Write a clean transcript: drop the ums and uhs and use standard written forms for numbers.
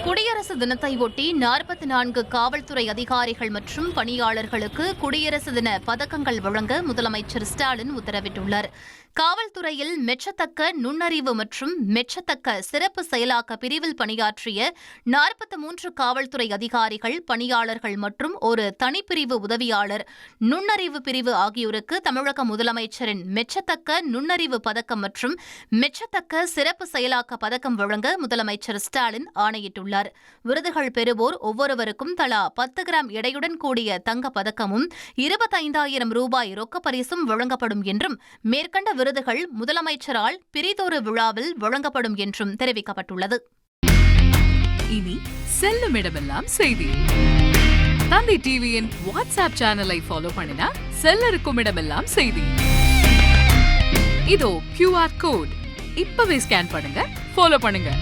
குடியரசு தினத்தை ஒட்டி 44 காவல்துறை அதிகாரிகள் மற்றும் பணியாளர்களுக்கு குடியரசு தின பதக்கங்கள் வழங்க முதலமைச்சர் ஸ்டாலின் உத்தரவிட்டுள்ளார். காவல்துறையில் மெச்சத்தக்க நுண்ணறிவு மற்றும் மெச்சத்தக்க சிறப்பு செயலாக்க பிரிவில் பணியாற்றிய 43 காவல்துறை அதிகாரிகள், பணியாளர்கள் மற்றும் ஒரு தனிப்பிரிவு உதவியாளர் நுண்ணறிவு பிரிவு ஆகியோருக்கு தமிழக முதலமைச்சரின் மெச்சத்தக்க நுண்ணறிவு பதக்கம் மற்றும் மெச்சத்தக்க சிறப்பு செயலாக்க பதக்கம் வழங்க முதலமைச்சர் ஸ்டாலின் ஆணையிட்டுள்ளார். விருதுகள் பெறுவோர் ஒவ்வொருவருக்கும் தலா 10 கிராம் எடையுடன் கூடிய தங்கப் பதக்கமும் 25,000 ரூபாய் ரொக்கப் பரிசும் வழங்கப்படும் என்றும், மேற்கண்ட விருதுகள் முதலமைச்சரால் பிரிதொரு விழாவில் வழங்கப்படும் என்றும் தெரிவிக்கப்பட்டுள்ளது. இனி செல்லும் இடமெல்லாம் செய்தி. தந்தி டிவியின் வாட்ஸ்அப் சேனலை ஃபாலோ பண்ணினா செல்ல இருக்கும் இடமெல்லாம் செய்தி. இதோ QR கோட் இப்பவே ஸ்கேன் பண்ணுங்க, ஃபாலோ பண்ணுங்க.